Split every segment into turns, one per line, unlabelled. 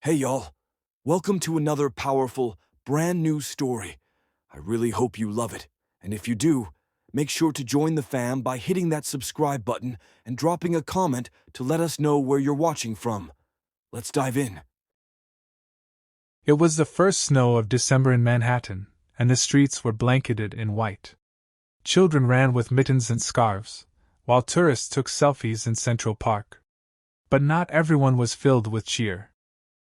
Hey y'all, welcome to another powerful, brand new story. I really hope you love it, and if you do, make sure to join the fam by hitting that subscribe button and dropping a comment to let us know where you're watching from. Let's dive in.
It was the first snow of December in Manhattan, and the streets were blanketed in white. Children ran with mittens and scarves, while tourists took selfies in Central Park. But not everyone was filled with cheer.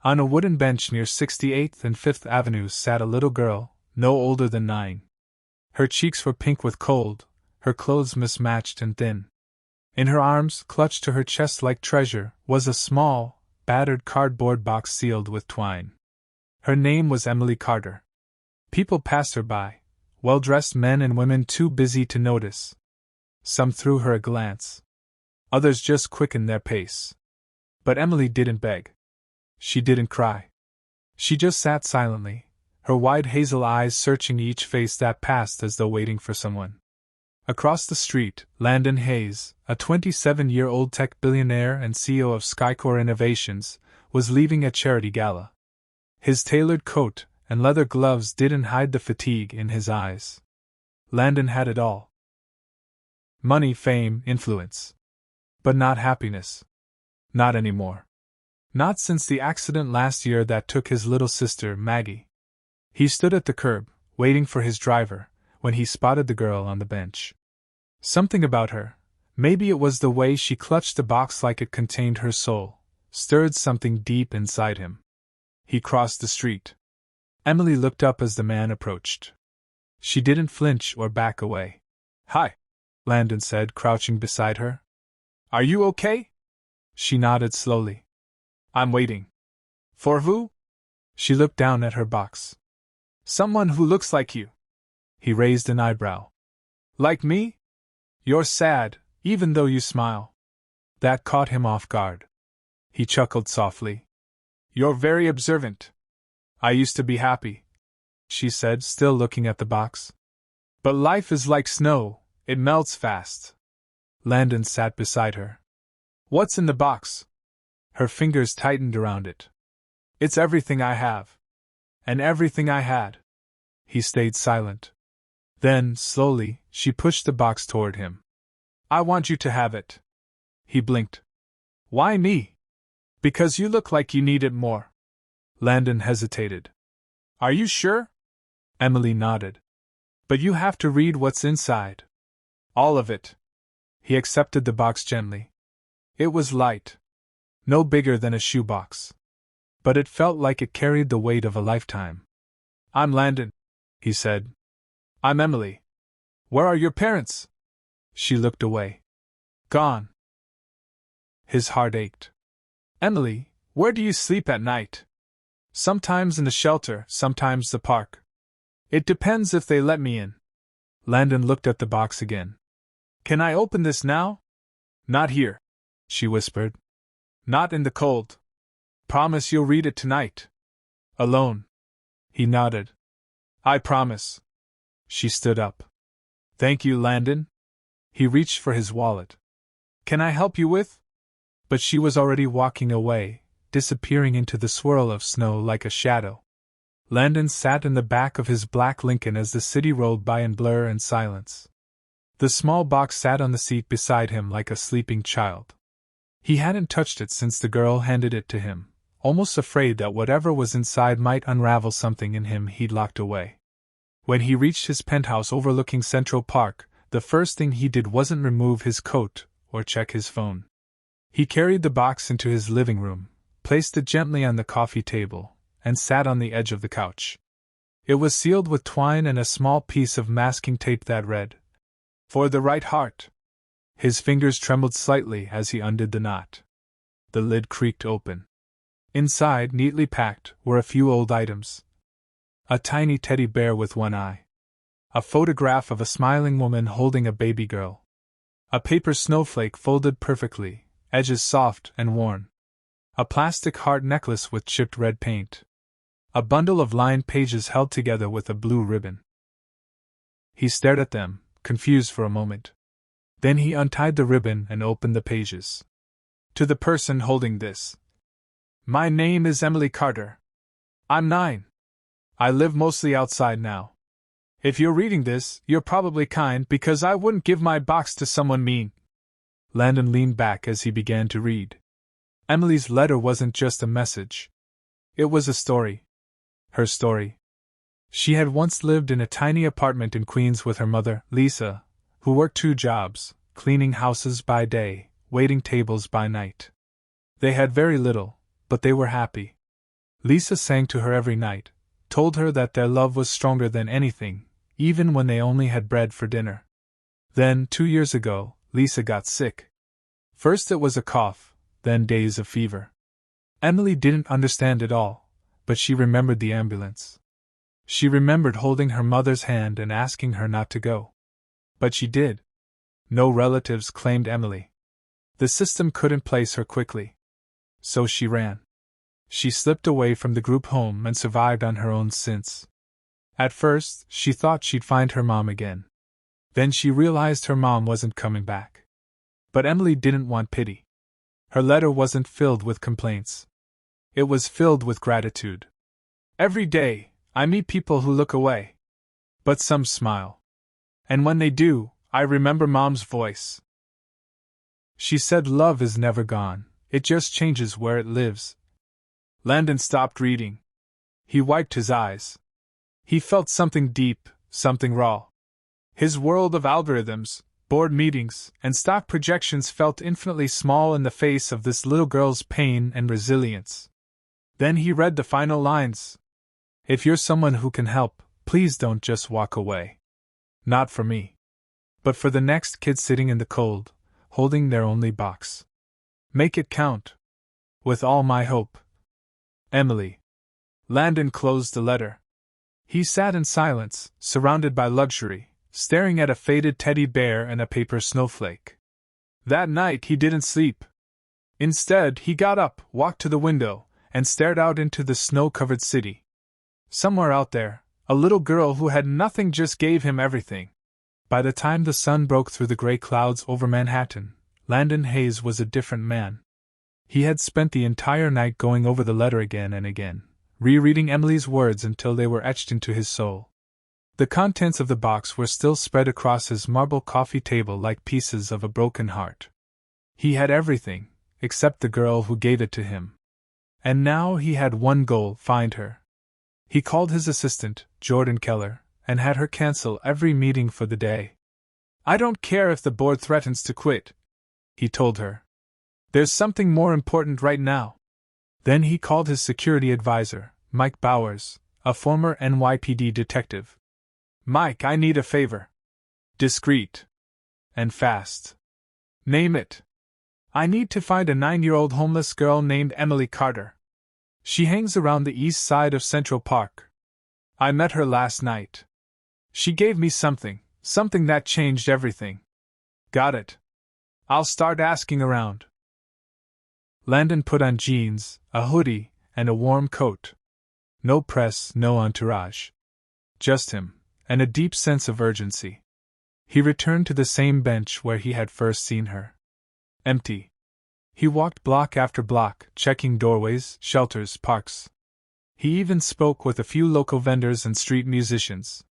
On a wooden bench near 68th and 5th Avenues sat a little girl, no older than 9. Her cheeks were pink with cold, her clothes mismatched and thin. In her arms, clutched to her chest like treasure, was a small, battered cardboard box sealed with twine. Her name was Emily Carter. People passed her by, well-dressed men and women too busy to notice. Some threw her a glance. Others just quickened their pace. But Emily didn't beg. She didn't cry. She just sat silently, her wide hazel eyes searching each face that passed as though waiting for someone. Across the street, Landon Hayes, a 27-year-old tech billionaire and CEO of Skycore Innovations, was leaving a charity gala. His tailored coat and leather gloves didn't hide the fatigue in his eyes. Landon had it all. Money, fame, influence. But not happiness. Not anymore. Not since the accident last year that took his little sister, Maggie. He stood at the curb, waiting for his driver, when he spotted the girl on the bench. Something about her, maybe it was the way she clutched the box like it contained her soul, stirred something deep inside him. He crossed the street. Emily looked up as the man approached. She didn't flinch or back away. "Hi," Landon said, crouching beside her. "Are you okay?" She nodded slowly. "I'm waiting." "For who?" She looked down at her box. "Someone who looks like you." He raised an eyebrow. "Like me? You're sad, even though you smile." That caught him off guard. He chuckled softly. "You're very observant." "I used to be happy," she said, still looking at the box. "But life is like snow, it melts fast." Landon sat beside her. "What's in the box?" Her fingers tightened around it. "It's everything I have. And everything I had." He stayed silent. Then, slowly, she pushed the box toward him. "I want you to have it." He blinked. "Why me?" "Because you look like you need it more." Landon hesitated. "Are you sure?" Emily nodded. "But you have to read what's inside. All of it." He accepted the box gently. It was light. No bigger than a shoebox. But it felt like it carried the weight of a lifetime. "I'm Landon," he said. "I'm Emily. Where are your parents?" She looked away. "Gone." His heart ached. "Emily, where do you sleep at night?" "Sometimes in the shelter, sometimes the park. It depends if they let me in." Landon looked at the box again. "Can I open this now?" "Not here," she whispered. "Not in the cold. Promise you'll read it tonight." "Alone?" He nodded. "I promise." She stood up. "Thank you, Landon." He reached for his wallet. "Can I help you with?" But she was already walking away, disappearing into the swirl of snow like a shadow. Landon sat in the back of his black Lincoln as the city rolled by in blur and silence. The small box sat on the seat beside him like a sleeping child. He hadn't touched it since the girl handed it to him, almost afraid that whatever was inside might unravel something in him he'd locked away. When he reached his penthouse overlooking Central Park, the first thing he did wasn't remove his coat or check his phone. He carried the box into his living room, placed it gently on the coffee table, and sat on the edge of the couch. It was sealed with twine and a small piece of masking tape that read, "For the right heart." His fingers trembled slightly as he undid the knot. The lid creaked open. Inside, neatly packed, were a few old items. A tiny teddy bear with one eye. A photograph of a smiling woman holding a baby girl. A paper snowflake folded perfectly, edges soft and worn. A plastic heart necklace with chipped red paint. A bundle of lined pages held together with a blue ribbon. He stared at them, confused for a moment. Then he untied the ribbon and opened the pages. "To the person holding this. My name is Emily Carter. I'm 9. I live mostly outside now. If you're reading this, you're probably kind because I wouldn't give my box to someone mean. Landon leaned back as he began to read. Emily's letter wasn't just a message. It was a story. Her story. She had once lived in a tiny apartment in Queens with her mother, Lisa, who worked 2 jobs, cleaning houses by day, waiting tables by night. They had very little, but they were happy. Lisa sang to her every night, told her that their love was stronger than anything, even when they only had bread for dinner. Then, 2 years ago, Lisa got sick. First it was a cough, then days of fever. Emily didn't understand it all, but she remembered the ambulance. She remembered holding her mother's hand and asking her not to go. But she did. No relatives claimed Emily. The system couldn't place her quickly. So she ran. She slipped away from the group home and survived on her own since. At first, she thought she'd find her mom again. Then she realized her mom wasn't coming back. But Emily didn't want pity. Her letter wasn't filled with complaints. It was filled with gratitude. Every day, I meet people who look away. But some smile. And when they do, I remember Mom's voice. She said love is never gone, it just changes where it lives. Landon stopped reading. He wiped his eyes. He felt something deep, something raw. His world of algorithms, board meetings, and stock projections felt infinitely small in the face of this little girl's pain and resilience. Then he read the final lines. If you're someone who can help, please don't just walk away. Not for me. But for the next kid sitting in the cold, holding their only box. Make it count. With all my hope. Emily. Landon closed the letter. He sat in silence, surrounded by luxury, staring at a faded teddy bear and a paper snowflake. That night he didn't sleep. Instead, he got up, walked to the window, and stared out into the snow-covered city. Somewhere out there, a little girl who had nothing just gave him everything. By the time the sun broke through the gray clouds over Manhattan, Landon Hayes was a different man. He had spent the entire night going over the letter again and again, rereading Emily's words until they were etched into his soul. The contents of the box were still spread across his marble coffee table like pieces of a broken heart. He had everything, except the girl who gave it to him. And now he had one goal: find her. He called his assistant, Jordan Keller, and had her cancel every meeting for the day. I don't care if the board threatens to quit, he told her. There's something more important right now. Then he called his security advisor, Mike Bowers, a former NYPD detective. Mike, I need a favor. Discreet. And fast. Name it. I need to find a 9-year-old homeless girl named Emily Carter. She hangs around the east side of Central Park. I met her last night. She gave me something that changed everything. Got it. I'll start asking around. Landon put on jeans, a hoodie, and a warm coat. No press, no entourage. Just him, and a deep sense of urgency. He returned to the same bench where he had first seen her. Empty. He walked block after block, checking doorways, shelters, parks. He even spoke with a few local vendors and street musicians.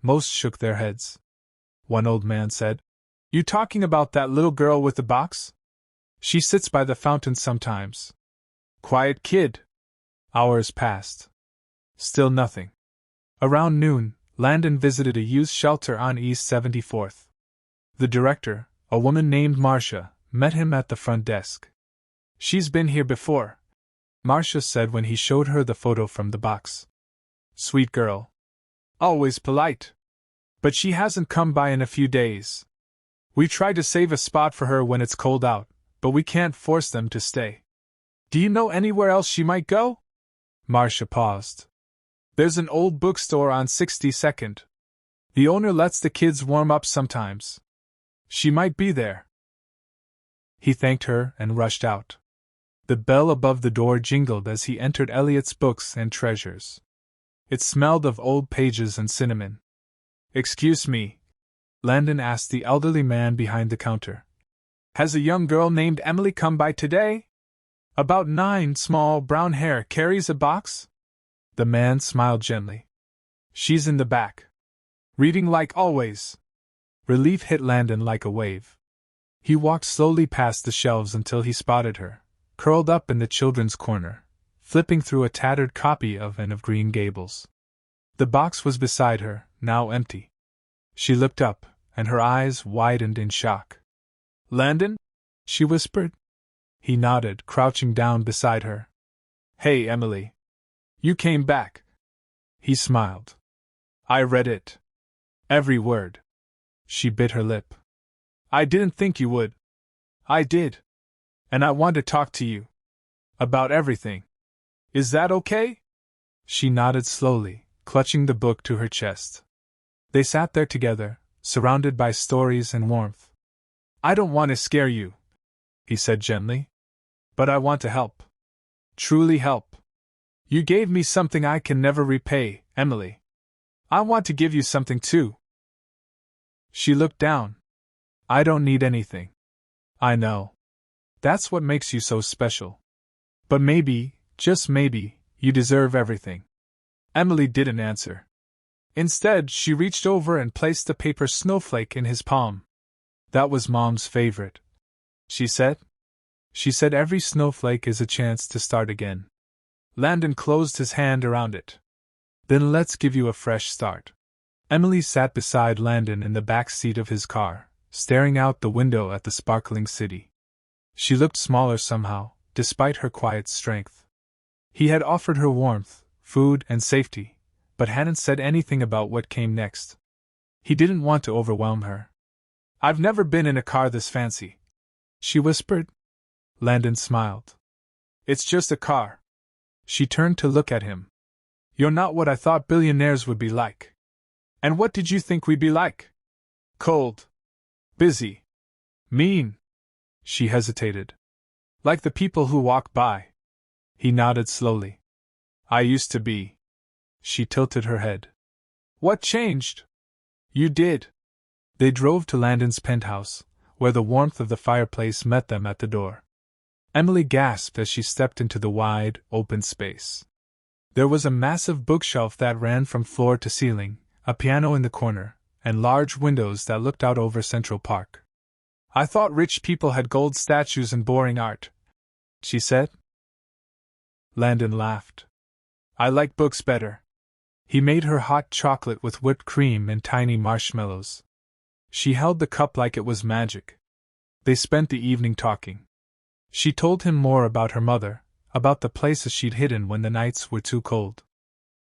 Most shook their heads. One old man said, "You talking about that little girl with the box? She sits by the fountain sometimes. Quiet kid." Hours passed. Still nothing. Around noon, Landon visited a youth shelter on East 74th. The director, a woman named Marcia, met him at the front desk. "She's been here before," Marcia said when he showed her the photo from the box. "Sweet girl. Always polite. But she hasn't come by in a few days. We tried to save a spot for her when it's cold out, but we can't force them to stay. Do you know anywhere else she might go?" Marcia paused. "There's an old bookstore on 62nd. The owner lets the kids warm up sometimes. She might be there." He thanked her and rushed out. The bell above the door jingled as he entered Eliot's Books and Treasures. It smelled of old pages and cinnamon. "Excuse me," Landon asked the elderly man behind the counter. "Has a young girl named Emily come by today?" About 9, small brown hair, carries a box? The man smiled gently. She's in the back. Reading like always. Relief hit Landon like a wave. He walked slowly past the shelves until he spotted her, curled up in the children's corner, flipping through a tattered copy of Anne of Green Gables. The box was beside her, now empty. She looked up, and her eyes widened in shock. Landon? She whispered. He nodded, crouching down beside her. Hey, Emily. You came back. He smiled. I read it. Every word. She bit her lip. I didn't think you would. I did. And I want to talk to you. About everything. Is that okay? She nodded slowly, clutching the book to her chest. They sat there together, surrounded by stories and warmth. I don't want to scare you, he said gently. But I want to help. Truly help. You gave me something I can never repay, Emily. I want to give you something too. She looked down. I don't need anything. I know. That's what makes you so special. But maybe, just maybe, you deserve everything. Emily didn't answer. Instead, she reached over and placed a paper snowflake in his palm. That was Mom's favorite. She said. She said every snowflake is a chance to start again. Landon closed his hand around it. Then let's give you a fresh start. Emily sat beside Landon in the back seat of his car, staring out the window at the sparkling city. She looked smaller somehow, despite her quiet strength. He had offered her warmth, food, and safety, but hadn't said anything about what came next. He didn't want to overwhelm her. I've never been in a car this fancy, she whispered. Landon smiled. It's just a car. She turned to look at him. You're not what I thought billionaires would be like. And what did you think we'd be like? Cold. Busy. Mean. She hesitated. Like the people who walk by. He nodded slowly. I used to be. She tilted her head. What changed? You did. They drove to Landon's penthouse, where the warmth of the fireplace met them at the door. Emily gasped as she stepped into the wide, open space. There was a massive bookshelf that ran from floor to ceiling, a piano in the corner, and large windows that looked out over Central Park. I thought rich people had gold statues and boring art, she said. Landon laughed. I like books better. He made her hot chocolate with whipped cream and tiny marshmallows. She held the cup like it was magic. They spent the evening talking. She told him more about her mother, about the places she'd hidden when the nights were too cold.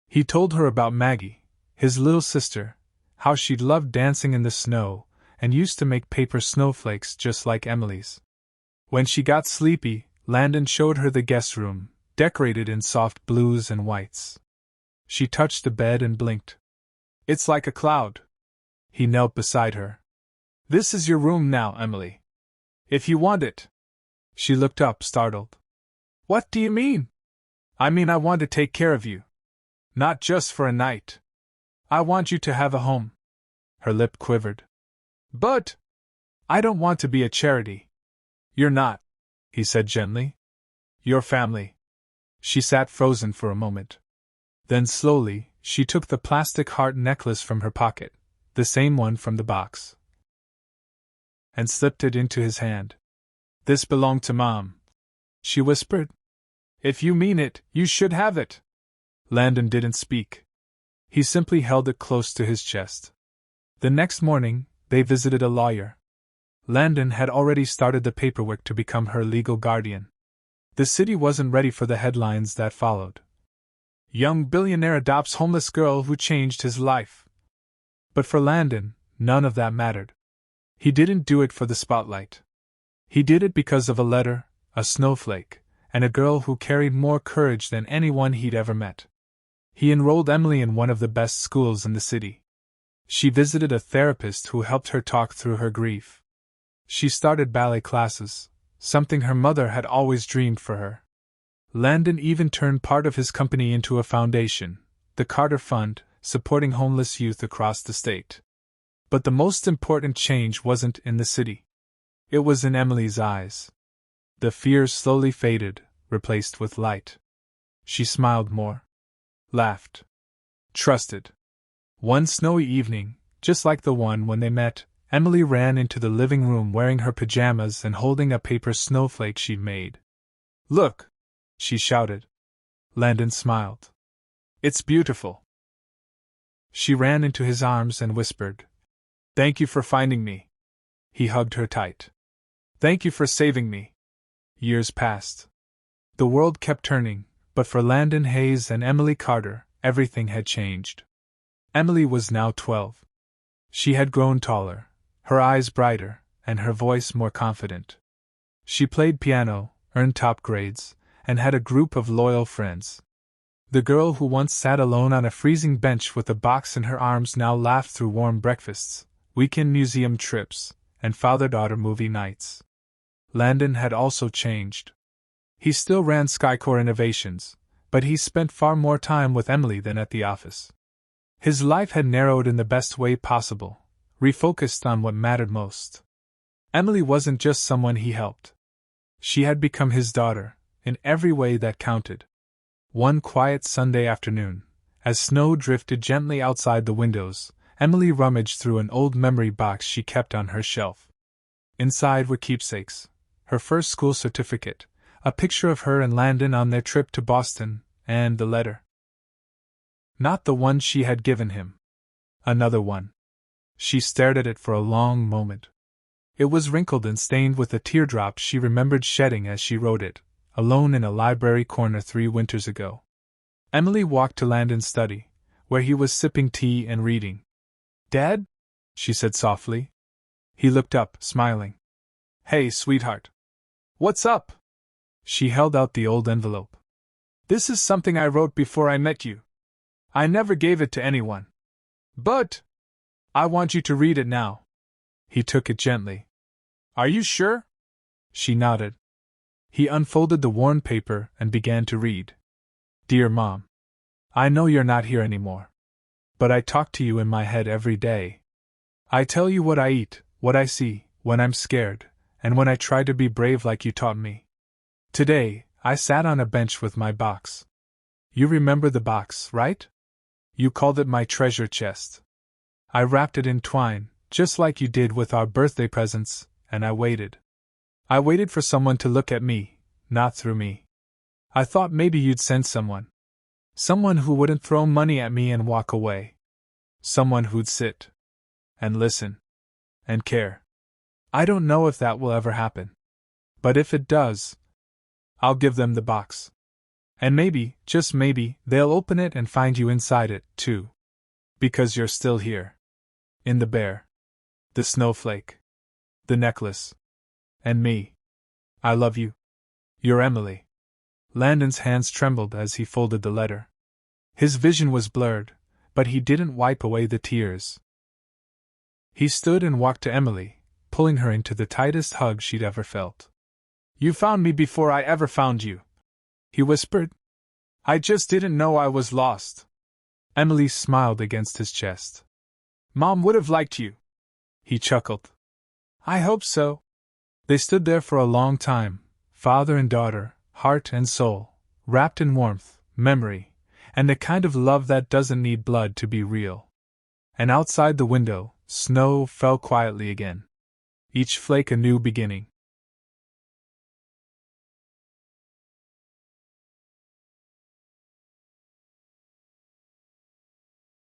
He told her about Maggie, his little sister, how she'd loved dancing in the snow, and used to make paper snowflakes just like Emily's. When she got sleepy, Landon showed her the guest room, decorated in soft blues and whites. She touched the bed and blinked. It's like a cloud. He knelt beside her. This is your room now, Emily. If you want it. She looked up, startled. What do you mean? I mean I want to take care of you. Not just for a night. I want you to have a home. Her lip quivered. But I don't want to be a charity. You're not, he said gently. Your family. She sat frozen for a moment. Then slowly, she took the plastic heart necklace from her pocket, the same one from the box, and slipped it into his hand. This belonged to Mom, she whispered. If you mean it, you should have it. Landon didn't speak. He simply held it close to his chest. The next morning, they visited a lawyer. Landon had already started the paperwork to become her legal guardian. The city wasn't ready for the headlines that followed. Young billionaire adopts homeless girl who changed his life. But for Landon, none of that mattered. He didn't do it for the spotlight. He did it because of a letter, a snowflake, and a girl who carried more courage than anyone he'd ever met. He enrolled Emily in one of the best schools in the city. She visited a therapist who helped her talk through her grief. She started ballet classes, something her mother had always dreamed for her. Landon even turned part of his company into a foundation, the Carter Fund, supporting homeless youth across the state. But the most important change wasn't in the city. It was in Emily's eyes. The fear slowly faded, replaced with light. She smiled more. Laughed. Trusted. One snowy evening, just like the one when they met, Emily ran into the living room wearing her pajamas and holding a paper snowflake she'd made. "Look!" she shouted. Landon smiled. "It's beautiful." She ran into his arms and whispered, "Thank you for finding me." He hugged her tight. "Thank you for saving me." Years passed. The world kept turning, but for Landon Hayes and Emily Carter, everything had changed. Emily was now 12. She had grown taller, her eyes brighter, and her voice more confident. She played piano, earned top grades, and had a group of loyal friends. The girl who once sat alone on a freezing bench with a box in her arms now laughed through warm breakfasts, weekend museum trips, and father-daughter movie nights. Landon had also changed. He still ran Skycore Innovations, but he spent far more time with Emily than at the office. His life had narrowed in the best way possible, refocused on what mattered most. Emily wasn't just someone he helped. She had become his daughter, in every way that counted. One quiet Sunday afternoon, as snow drifted gently outside the windows, Emily rummaged through an old memory box she kept on her shelf. Inside were keepsakes, her first school certificate, a picture of her and Landon on their trip to Boston, and the letter. Not the one she had given him. Another one. She stared at it for a long moment. It was wrinkled and stained with the teardrops she remembered shedding as she wrote it, alone in a library corner 3 winters ago. Emily walked to Landon's study, where he was sipping tea and reading. "Dad?" she said softly. He looked up, smiling. "Hey, sweetheart. What's up?" She held out the old envelope. "This is something I wrote before I met you. I never gave it to anyone. But I want you to read it now." He took it gently. "Are you sure?" She nodded. He unfolded the worn paper and began to read. "Dear Mom, I know you're not here anymore. But I talk to you in my head every day. I tell you what I eat, what I see, when I'm scared, and when I try to be brave like you taught me. Today, I sat on a bench with my box. You remember the box, right? You called it my treasure chest. I wrapped it in twine, just like you did with our birthday presents, and I waited. I waited for someone to look at me, not through me. I thought maybe you'd send someone. Someone who wouldn't throw money at me and walk away. Someone who'd sit. And listen. And care. I don't know if that will ever happen. But if it does, I'll give them the box. And maybe, just maybe, they'll open it and find you inside it, too. Because you're still here. In the bear. The snowflake. The necklace. And me. I love you. You're Emily." Landon's hands trembled as he folded the letter. His vision was blurred, but he didn't wipe away the tears. He stood and walked to Emily, pulling her into the tightest hug she'd ever felt. "You found me before I ever found you," he whispered. "I just didn't know I was lost." Emily smiled against his chest. "Mom would have liked you." He chuckled. "I hope so." They stood there for a long time, father and daughter, heart and soul, wrapped in warmth, memory, and the kind of love that doesn't need blood to be real. And outside the window, snow fell quietly again. Each flake a new beginning.